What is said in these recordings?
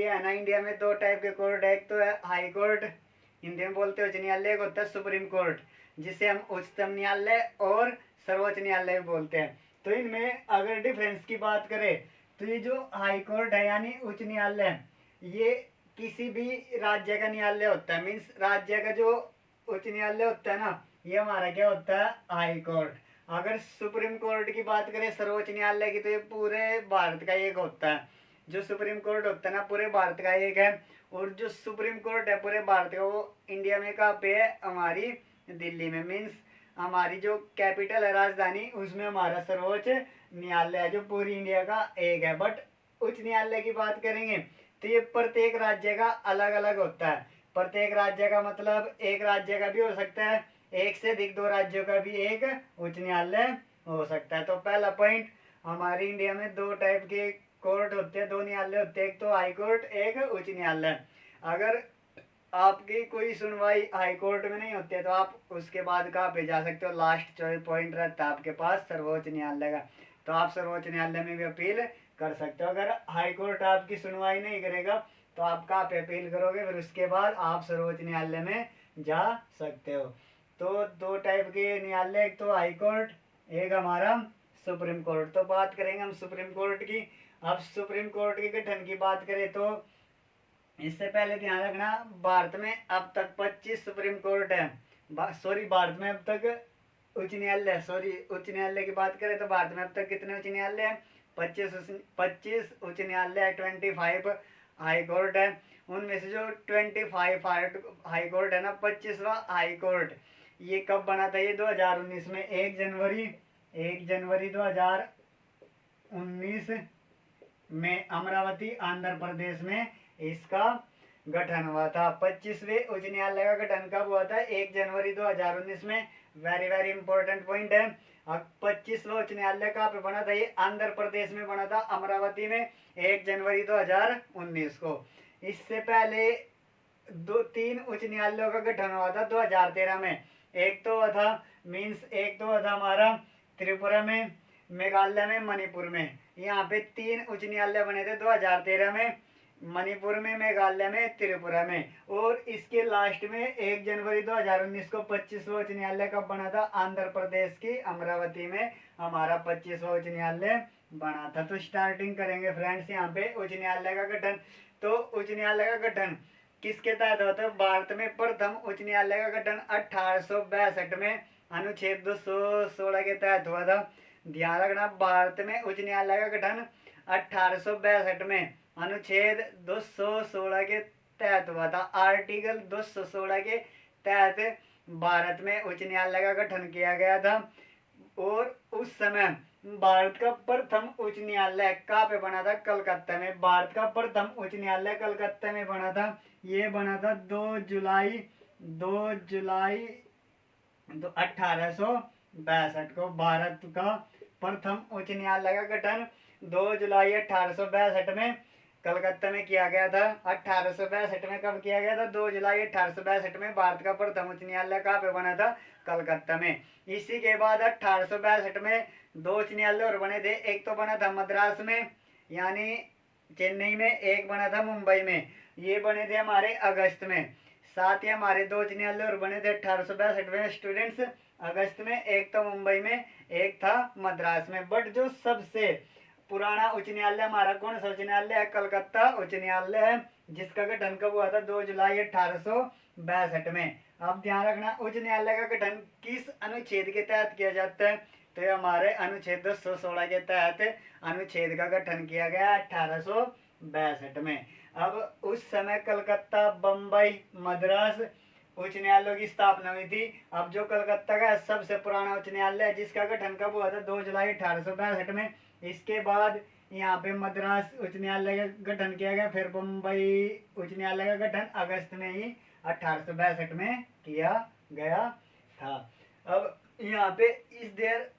ये है ना, इंडिया में दो टाइप के कोर्ट है। एक तो है हाई कोर्ट, हिंदी में बोलते हैं उच्च न्यायालय। एक होता है सुप्रीम कोर्ट, जिसे हम उच्चतम न्यायालय और सर्वोच्च न्यायालय बोलते हैं। तो इनमें अगर डिफरेंस की बात करें तो ये जो हाई कोर्ट है यानी उच्च न्यायालय, ये किसी भी राज्य का न्यायालय होता है। मीन्स राज्य का जो उच्च न्यायालय होता है ना, ये हमारा क्या होता है, हाई कोर्ट। अगर सुप्रीम कोर्ट की बात करें, सर्वोच्च न्यायालय की, तो ये पूरे भारत का एक होता है। जो सुप्रीम कोर्ट होता है ना, पूरे भारत का एक है। और जो सुप्रीम कोर्ट है पूरे भारत का, वो इंडिया में कहाँ पे है, हमारी दिल्ली में। मीन्स हमारी जो कैपिटल है, राजधानी, उसमें हमारा सर्वोच्च न्यायालय है, जो पूरी इंडिया का एक है। बट उच्च न्यायालय की बात करेंगे तो ये प्रत्येक राज्य का अलग अलग होता है। प्रत्येक राज्य का मतलब एक राज्य का भी हो सकता है, एक से अधिक दो राज्यों का भी एक उच्च न्यायालय हो सकता है। तो पहला पॉइंट, हमारी इंडिया में दो टाइप के कोर्ट होते हैं, दो न्यायालय होते हैं, एक तो हाई कोर्ट, एक उच्च न्यायालय। अगर आपकी कोई सुनवाई हाई कोर्ट में नहीं होती है तो आप उसके बाद कहाँ पे जा सकते हो, लास्ट चॉइस पॉइंट रहता है आपके पास सर्वोच्च न्यायालय का। तो आप सर्वोच्च न्यायालय में भी अपील कर सकते हो। अगर हाई कोर्ट आपकी सुनवाई नहीं करेगा तो आप कहाँ पे अपील करोगे, फिर उसके बाद आप सर्वोच्च न्यायालय में जा सकते हो। तो दो टाइप के न्यायालय, एक तो हाई कोर्ट, एक हमारा सुप्रीम कोर्ट। तो बात करेंगे हम सुप्रीम कोर्ट की। अब सुप्रीम कोर्ट के गठन की बात करें तो इससे पहले ध्यान रखना, भारत में अब तक 25 सुप्रीम कोर्ट है। सॉरी, भारत में अब तक उच्च न्यायालय, सॉरी उच्च न्यायालय की बात करें तो भारत में अब तक कितने उच्च न्यायालय हैं, 25 उच्च न्यायालय है, 25 हाई कोर्ट है। उनमें से जो 25 हाई कोर्ट है ना, 25वां हाई कोर्ट, ये कब बना था, ये 2019 में 1 जनवरी 2019 में अमरावती आंध्र प्रदेश में इसका गठन हुआ था। 25वें उच्च न्यायालय का गठन कब हुआ था, 1 जनवरी 2019 में। वेरी वेरी इंपॉर्टेंट पॉइंट है। अब 25वां उच्च न्यायालय कहाँ पे बना था, ये आंध्र प्रदेश में बना था, अमरावती में, 1 जनवरी 2019 को। इससे पहले तीन उच्च न्यायालयों का गठन हुआ था 2013 में। एक तो हुआ था, एक तो हुआ था हमारा त्रिपुरा में, मेघालय में, मणिपुर में। यहाँ पे तीन उच्च न्यायालय बने थे 2013 में, मणिपुर में, मेघालय में, त्रिपुरा में। और इसके लास्ट में 1 जनवरी 2019 को 25वां उच्च न्यायालय कब बना था, आंध्र प्रदेश की अमरावती में हमारा 25वां उच्च न्यायालय बना था। तो स्टार्टिंग करेंगे फ्रेंड्स यहाँ पे उच्च न्यायालय का गठन। तो उच्च न्यायालय का गठन किसके तहत होता है, भारत में प्रथम उच्च न्यायालय का गठन 1862 में अनुच्छेद 216 के तहत हुआ था। ध्यान रखना, भारत में उच्च न्यायालय का गठन 1862 में अनुच्छेद 216 के तहत हुआ था। आर्टिकल 216 के तहत भारत में उच्च न्यायालय का गठन किया गया था। और उस समय भारत का प्रथम उच्च न्यायालय कहाँ पे बना था, कलकत्ता में। भारत का प्रथम उच्च न्यायालय कलकत्ता में बना था। ये बना था 2 जुलाई 1862 को। भारत का प्रथम उच्च न्यायालय का गठन 2 जुलाई 1862 में कलकत्ता में किया गया था। 1862 में कब किया गया था, 2 जुलाई 1862 में भारत का प्रथम उच्च न्यायालय कहाँ पे बना था, कलकत्ता में। इसी के बाद 1862 में दो उच्च न्यायालय और बने थे। एक तो बना था मद्रास में यानी चेन्नई में, एक बना था मुंबई में। ये बने थे हमारे अगस्त में। साथ ही हमारे दो उच्च न्यायालय और बने थे 1862 में स्टूडेंट्स, अगस्त में। एक तो मुंबई में, एक था मद्रास में। बट जो सबसे पुराना उच्च न्यायालय हमारा कौन सा उच्च न्यायालय है, कलकत्ता उच्च न्यायालय है, जिसका गठन कब हुआ था, 2 जुलाई 1862 में। अब ध्यान रखना, उच्च न्यायालय का गठन किस अनुच्छेद के तहत किया जाता है, तो ये हमारे अनुच्छेद 216 के तहत अनुच्छेद का गठन किया गया 1862 में। अब उस समय कलकत्ता, बम्बई, मद्रास उच्च न्यायालयों की स्थापना हुई थी। अब जो कलकत्ता का सबसे पुराना उच्च न्यायालय है, जिसका गठन कब हुआ था, 2 जुलाई 1862 में। इसके बाद यहाँ पे मद्रास उच्च न्यायालय का गठन किया गया। फिर बम्बई उच्च न्यायालय का गठन अगस्त में ही 1862 में किया गया था। अब यहाँ पे इस देर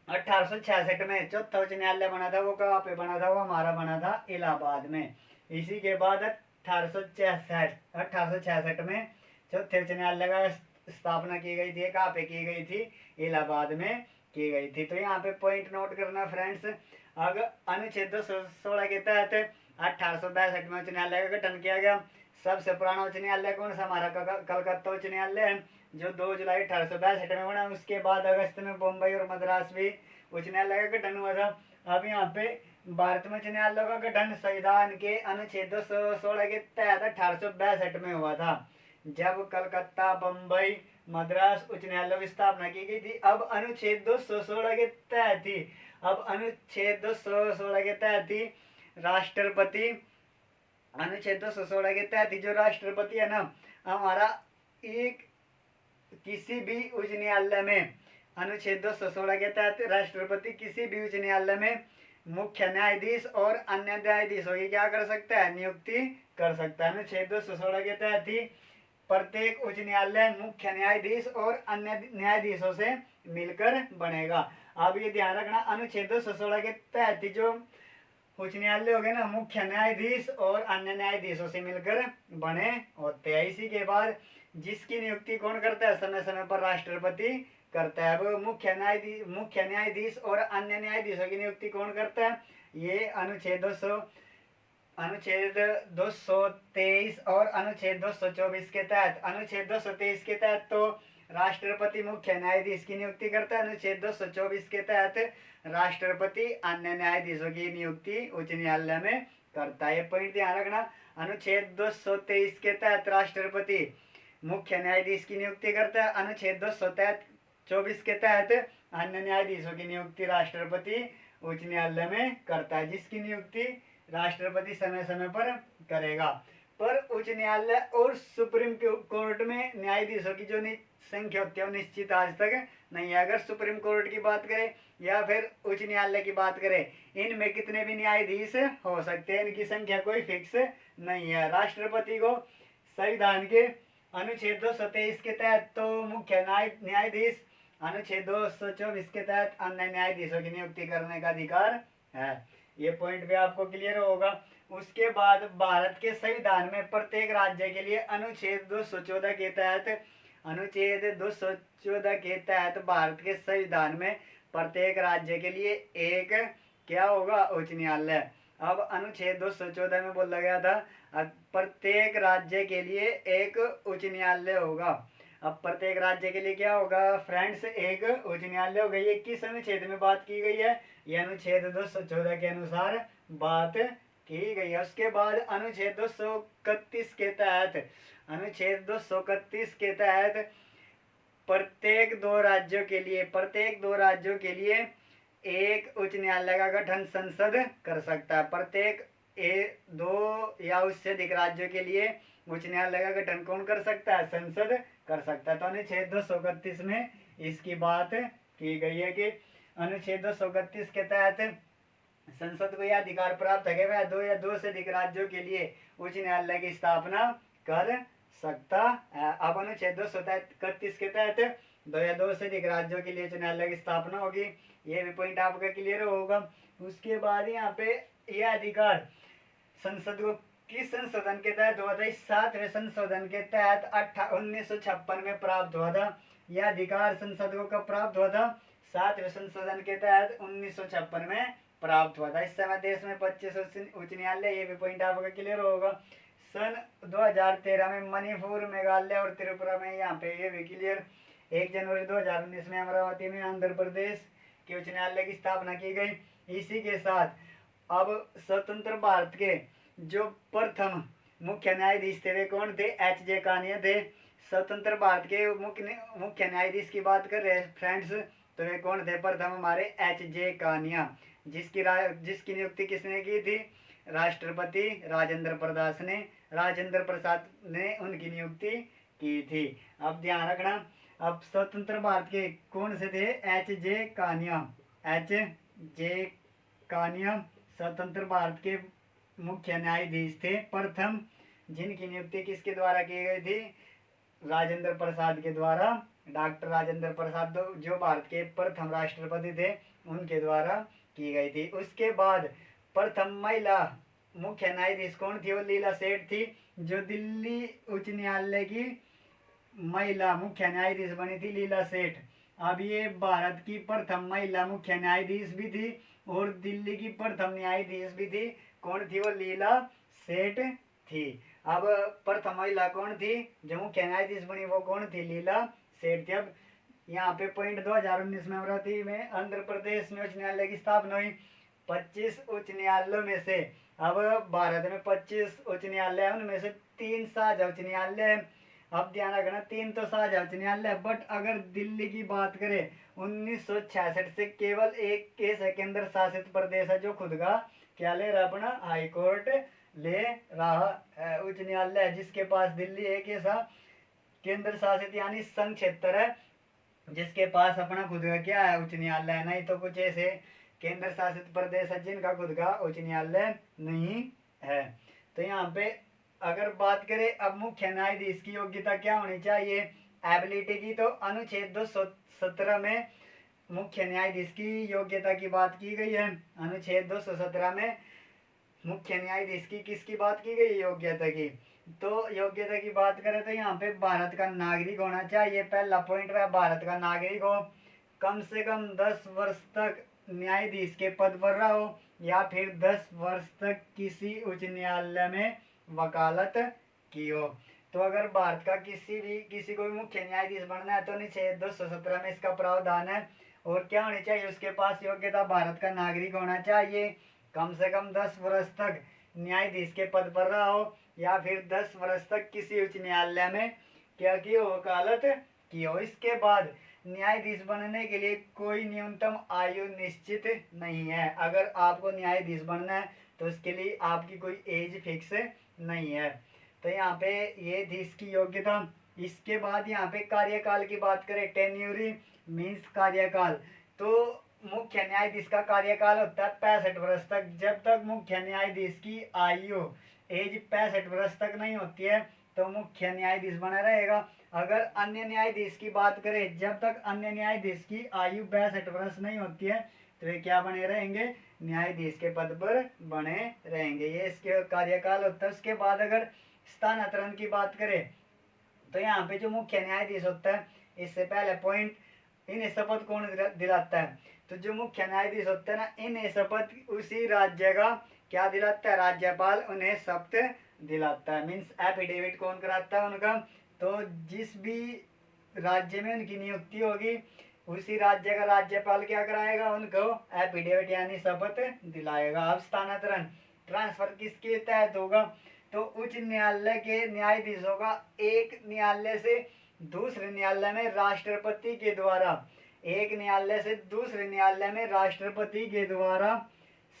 1866 में चौथा उच्च न्यायालय बना था। वो कहाँ पे बना था, वो हमारा बना था इलाहाबाद में। इसी के बाद 1866 में चौथे उच्च न्यायालय का स्थापना की गई थी। कहाँ पे की गई थी, इलाहाबाद में की गई थी। तो यहाँ पे पॉइंट नोट करना फ्रेंड्स। अगर अनुच्छेद 216 के तहत 1862 में उच्च न्यायालय का गठन किया गया। सबसे पुराना उच्च न्यायालय कौन सा? हमारा कलकत्ता उच्च न्यायालय है, जो 2 जुलाई 1862 में बना। उसके बाद अगस्त में बम्बई और मद्रास भी उच्च न्यायालय का गठन हुआ था। अब यहाँ पे भारत में उच्च न्यायालय का गठन संविधान के अनुच्छेद 216 के तहत 1862 में हुआ था, जब कलकत्ता, बम्बई, मद्रास उच्च न्यायालय की स्थापना की गई थी। अब अनुच्छेद 216 के तहत ही अनुच्छेद 216 के तहत ही राष्ट्रपति अनुच्छेद 216 के तहत जो राष्ट्रपति है ना, हमारा एक किसी भी उच्च न्यायालय में अनुच्छेद 216 के तहत राष्ट्रपति किसी भी उच्च न्यायालय में मुख्य न्यायाधीश और अन्य न्यायाधीशों की क्या कर सकता है? नियुक्ति कर सकता है। अनुच्छेद 216 के तहत ही प्रत्येक उच्च न्यायालय मुख्य न्यायाधीश और अन्य न्यायाधीशों से मिलकर बनेगा। अब ये ध्यान रखना, अनुच्छेद 216 के तहत जो उच्च न्यायालय हो गए ना, मुख्य न्यायाधीश और अन्य न्यायाधीशों से मिलकर बने होते हैं। इसी के बाद जिसकी नियुक्ति कौन करता है? समय समय पर राष्ट्रपति करता है। वो मुख्य न्यायाधीश और अन्य न्यायाधीशों की नियुक्ति कौन करता है? ये अनुच्छेद 223 और अनुच्छेद 224 के तहत। अनुच्छेद 223 के तहत तो राष्ट्रपति मुख्य न्यायाधीश की नियुक्ति करता है। अनुच्छेद 224 के तहत राष्ट्रपति अन्य न्यायाधीशों की नियुक्ति उच्च न्यायालय में करता है। ये पॉइंट ध्यान रखना। अनुच्छेद 223 के तहत राष्ट्रपति मुख्य न्यायाधीश की नियुक्ति करता है। अनुच्छेद 224 के तहत अन्य न्यायाधीशों की नियुक्ति राष्ट्रपति उच्च न्यायालय में करता है, जिसकी नियुक्ति राष्ट्रपति समय समय पर करेगा। पर उच्च न्यायालय और सुप्रीम कोर्ट में न्यायाधीशों की जो संख्या होती है वो निश्चित आज तक नहीं है। अगर सुप्रीम कोर्ट की बात करें या फिर उच्च न्यायालय की बात करें, इनमें कितने भी न्यायाधीश हो सकते हैं, इनकी संख्या कोई फिक्स नहीं है। राष्ट्रपति को संविधान के अनुच्छेद 223 के तहत तो मुख्य न्यायाधीश, अनुच्छेद 224 के तहत अन्य न्यायाधीशों की नियुक्ति करने का अधिकार है। ये पॉइंट भी आपको क्लियर होगा। उसके बाद भारत के संविधान में प्रत्येक राज्य के लिए अनुच्छेद 214 के तहत भारत के संविधान में प्रत्येक राज्य के लिए एक क्या होगा? उच्च न्यायालय। अब अनुच्छेद 214 में बोला गया था प्रत्येक राज्य के लिए एक उच्च न्यायालय होगा। अब प्रत्येक राज्य के लिए क्या होगा फ्रेंड्स? एक उच्च न्यायालय होगा। ये किस अनुच्छेद में बात की गई है? ये अनुच्छेद 214 के अनुसार बात की गई है। उसके बाद अनुच्छेद 231 के तहत प्रत्येक दो राज्यों के लिए एक उच्च न्यायालय का गठन संसद कर सकता है। प्रत्येक दो या उससे अधिक राज्यों के लिए उच्च न्यायालय का गठन कौन कर सकता है? संसद कर सकता है। तो अनुच्छेद 231 में इसकी बात की गई है कि अनुच्छेद 231 के तहत संसद को यह अधिकार प्राप्त है कि वह दो या दो से अधिक राज्यों के लिए उच्च न्यायालय की स्थापना कर सकता है। अब अनुच्छेद 231 के तहत दो या दो से अधिक राज्यों के लिए उच्च न्यायालय की स्थापना होगी। ये भी पॉइंट आपका क्लियर होगा। उसके बाद यहाँ पे यह अधिकार संसद को किस संशोधन के तहत हुआ था? 7वें संशोधन के तहत 1956 में प्राप्त हुआ था। यह अधिकार संसद को कब प्राप्त हुआ था? 7वें संशोधन के तहत 1956 में प्राप्त हुआ था। इस समय देश में 25 उच्च न्यायालय। ये भी पॉइंट आपका क्लियर होगा। सन 2013 में मणिपुर, मेघालय और त्रिपुरा में यहाँ पे ये भी क्लियर। 1 जनवरी 2019 में अमरावती में आंध्र प्रदेश के उच्च न्यायालय की स्थापना की गई। इसी के साथ अब स्वतंत्र भारत के जो प्रथम मुख्य न्यायाधीश थे वे कौन थे? H.J. कानिया थे। स्वतंत्र भारत के मुख्य न्यायाधीश की बात कर रहे हैं फ्रेंड्स, तो वे कौन थे? प्रथम हमारे H.J. कानिया, जिसकी नियुक्ति किसने की थी? राष्ट्रपति राजेंद्र प्रसाद ने उनकी नियुक्ति की थी। अब ध्यान रखना, अब स्वतंत्र भारत के कौन से थे? H.J. कानिया स्वतंत्र भारत के मुख्य न्यायाधीश थे प्रथम, जिनकी नियुक्ति किसके द्वारा की गई थी? राजेंद्र प्रसाद के द्वारा। डॉक्टर राजेंद्र प्रसाद जो भारत के प्रथम राष्ट्रपति थे, उनके द्वारा की गई थी। उसके बाद प्रथम महिला मुख्य न्यायाधीश कौन थी? वो लीला सेठ थी, जो दिल्ली उच्च न्यायालय की महिला मुख्य न्यायाधीश बनी थी, लीला सेठ। अब ये भारत की प्रथम महिला मुख्य न्यायाधीश भी थी और दिल्ली की प्रथम न्यायाधीश भी थी। कौन थी? वो लीला सेठ थी। अब प्रथम महिला कौन थी जो मुख्य न्यायाधीश बनी? वो कौन थी? लीला सेठ थी। अब यहाँ पे पॉइंट 2019 में अमरावती में आंध्र प्रदेश में उच्च न्यायालय की स्थापना हुई 25 उच्च न्यायालयों में से। अब भारत में 25 उच्च न्यायालय है, उनमें से 3 साझा उच्च न्यायालय है। अब ध्यान रखना 3 तो साझा उच्च न्यायालय है, बट अगर दिल्ली की बात करें 1966 से केवल एक केस है केंद्र शासित प्रदेश है जो खुद का क्या ले रहा? अपना हाई कोर्ट ले रहा है, उच्च न्यायालय है जिसके पास दिल्ली एक ऐसा केंद्र शासित यानी संघ क्षेत्र है जिसके पास अपना खुद का क्या है? उच्च न्यायालय है। नहीं तो कुछ ऐसे केंद्र शासित प्रदेश है जिनका खुद का उच्च न्यायालय नहीं है। तो यहाँ पे अगर बात करें अब मुख्य न्यायाधीश की योग्यता क्या होनी चाहिए एबिलिटी की, तो अनुच्छेद 217 में मुख्य न्यायाधीश की योग्यता की बात की गई है। अनुच्छेद 217 में मुख्य न्यायाधीश की किसकी बात की गई? योग्यता की। तो योग्यता की बात करें तो यहाँ पे भारत का नागरिक होना चाहिए। पहला पॉइंट है भारत का नागरिक हो, कम से कम 10 वर्ष तक न्यायाधीश के पद पर रहा हो, या फिर 10 वर्ष तक किसी उच्च न्यायालय में वकालत की हो। तो अगर भारत का किसी को भी मुख्य न्यायाधीश बनना है तो अनुच्छेद 217 में इसका प्रावधान है। और क्या होनी चाहिए? उसके पास योग्यता भारत का नागरिक होना चाहिए, कम से कम 10 वर्ष तक न्यायाधीश के पद पर रहा हो, या फिर 10 वर्ष तक किसी उच्च न्यायालय में क्या की हो? वकालत की हो। इसके बाद न्यायाधीश बनने के लिए कोई न्यूनतम आयु निश्चित नहीं है। अगर आपको न्यायाधीश बनना है तो उसके लिए आपकी कोई एज फिक्स नहीं है। तो यहाँ पे ये थी इसकी योग्यता। इसके बाद यहाँ पे कार्यकाल की बात करें, टेन्यूरी मीन्स कार्यकाल। तो मुख्य न्यायाधीश का कार्यकाल होता है 65 वर्ष तक। जब तक मुख्य न्यायाधीश की आयु एज 65 वर्ष तक नहीं होती है तो मुख्य न्यायाधीश बना रहेगा। अगर अन्य न्यायाधीश की बात करें, जब तक अन्य न्यायाधीश की आयु 62 वर्ष नहीं होती है तो वे क्या बने रहेंगे? न्यायाधीश के पद पर बने रहेंगे। ये इसके कार्यकाल होता है। उसके बाद अगर स्थानांतरण की बात करें तो यहाँ पे जो मुख्य न्यायाधीश होता है, इससे पहले पॉइंट, इन्हें शपथ कौन दिलाता है? तो जो मुख्य न्यायाधीश होता है ना, इन्हें शपथ उसी राज्य का क्या दिलाता है? राज्यपाल उन्हें शपथ दिलाता है। मीन्स एफिडेविट कौन कराता है उनका? तो जिस भी राज्य में उनकी नियुक्ति होगी उसी राज्य का राज्यपाल क्या कराएगा? उनको एफिडेविट यानी शपथ दिलाएगा। अब स्थानांतरण ट्रांसफर किसके तहत होगा? तो उच्च न्यायालय के न्यायाधीशों का एक न्यायालय से दूसरे न्यायालय में राष्ट्रपति के द्वारा, एक न्यायालय से दूसरे न्यायालय में राष्ट्रपति के द्वारा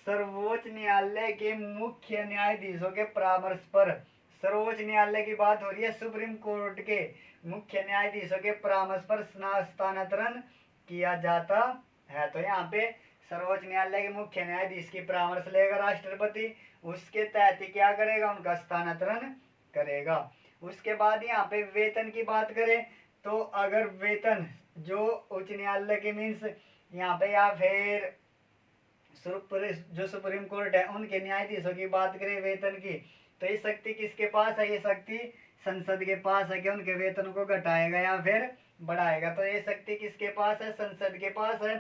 सर्वोच्च न्यायालय के मुख्य न्यायाधीशों के परामर्श पर, सर्वोच्च न्यायालय की बात हो रही है, सुप्रीम कोर्ट के मुख्य न्यायाधीशों के परामर्श पर स्थानांतरण किया जाता है। तो यहाँ पे सर्वोच्च न्यायालय के मुख्य न्यायाधीश की परामर्श लेगा राष्ट्रपति, उसके तहत ही क्या करेगा? उनका स्थानांतरण करेगा। उसके बाद यहाँ पे वेतन की बात करें तो अगर वेतन जो उच्च न्यायालय के मीन्स यहाँ पे, या फिर जो सुप्रीम कोर्ट है उनके न्यायाधीशों की बात करें वेतन की, तो ये शक्ति किसके पास है? ये शक्ति संसद के पास है कि उनके वेतन को घटाएगा या फिर बढ़ाएगा। तो ये शक्ति किसके पास है? संसद के पास है।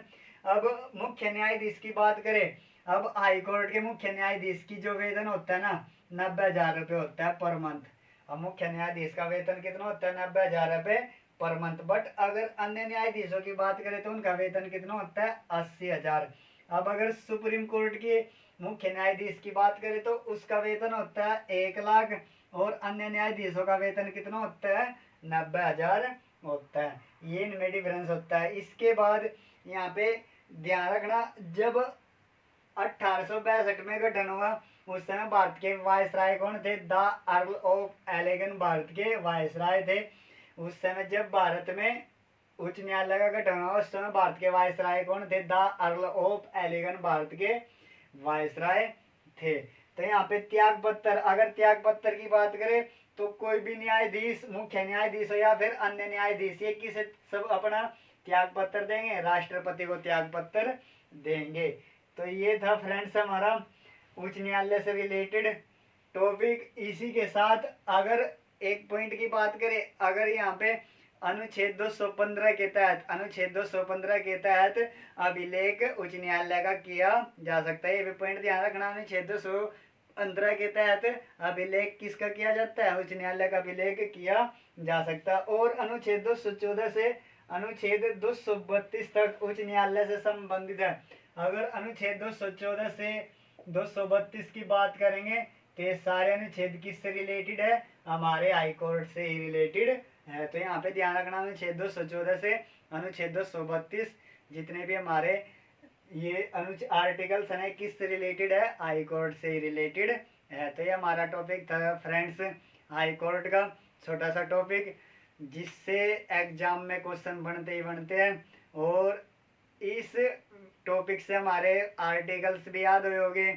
अब मुख्य न्यायाधीश की बात करें, अब हाई कोर्ट के मुख्य न्यायाधीश की जो वेतन होता है ना 90,000 रुपये होता है पर मंथ। अब मुख्य न्यायाधीश का वेतन कितना होता है? 90,000 रुपये पर मंथ। बट अगर अन्य न्यायाधीशों की बात करें तो उनका वेतन कितना होता है? 80,000। अब अगर सुप्रीम कोर्ट के मुख्य न्यायाधीश की बात करें तो उसका वेतन होता है 1 लाख, और अन्य न्यायाधीशों का वेतन कितना होता है? 90,000 होता है। ये इनमें डिफरेंस होता है। इसके बाद यहाँ पे ध्यान रखना, जब 1862 में गठन हुआ उस समय भारत के वायसराय कौन थे? द अर्ल ऑफ एलेगन भारत के वायसराय थे। उस समय जब भारत में उच्च न्यायालय का गठन हुआ उस समय भारत के वायसराय कौन थे? द अर्ल ऑफ एलेगन भारत के वायसराय थे। तो यहाँ पे त्याग पत्र, अगर त्याग पत्र की बात करें तो कोई भी न्यायाधीश, मुख्य न्यायाधीश हो या फिर अन्य न्यायाधीश, ये किसे सब अपना त्याग पत्र देंगे? राष्ट्रपति को त्याग पत्र देंगे। तो ये था फ्रेंड्स हमारा उच्च न्यायालय से रिलेटेड टॉपिक। इसी के साथ अगर एक पॉइंट की बात करें, अगर यहाँ पे अनुच्छेद 215 के तहत, अनुच्छेद 215 के तहत अभिलेख उच्च न्यायालय का किया जा सकता है। ये भी पॉइंट ध्यान रखना। अनुच्छेद 15 के तहत अभिलेख किसका किया जाता है? उच्च न्यायालय का अभिलेख किया जा सकता है। और अनुच्छेद 214 से अनुच्छेद 232 तक उच्च न्यायालय से संबंधित है। अगर अनुच्छेद 214 से 232 की बात करेंगे तो ये सारे अनुच्छेद किससे रिलेटेड है? हमारे हाई कोर्ट से ही रिलेटेड है। तो यहाँ पे ध्यान रखना, अनुच्छेद 214 से अनुच्छेद 232 जितने भी हमारे ये आर्टिकल्स हैं किससे रिलेटेड है? हाई कोर्ट से ही रिलेटेड है। तो ये हमारा टॉपिक था फ्रेंड्स, हाई कोर्ट का छोटा सा टॉपिक, जिससे एग्जाम में क्वेश्चन बनते ही बनते हैं। और इस टॉपिक से हमारे आर्टिकल्स भी याद हुए होंगे,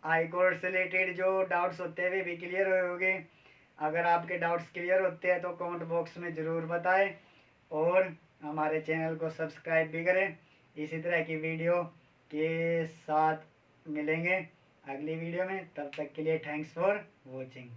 हाई कोर्ट से रिलेटेड जो डाउट्स होते हैं वे भी क्लियर हुए होंगे। अगर आपके डाउट्स क्लियर होते हैं तो कमेंट बॉक्स में ज़रूर बताएं और हमारे चैनल को सब्सक्राइब भी करें। इसी तरह की वीडियो के साथ मिलेंगे अगली वीडियो में। तब तक के लिए थैंक्स फॉर वॉचिंग।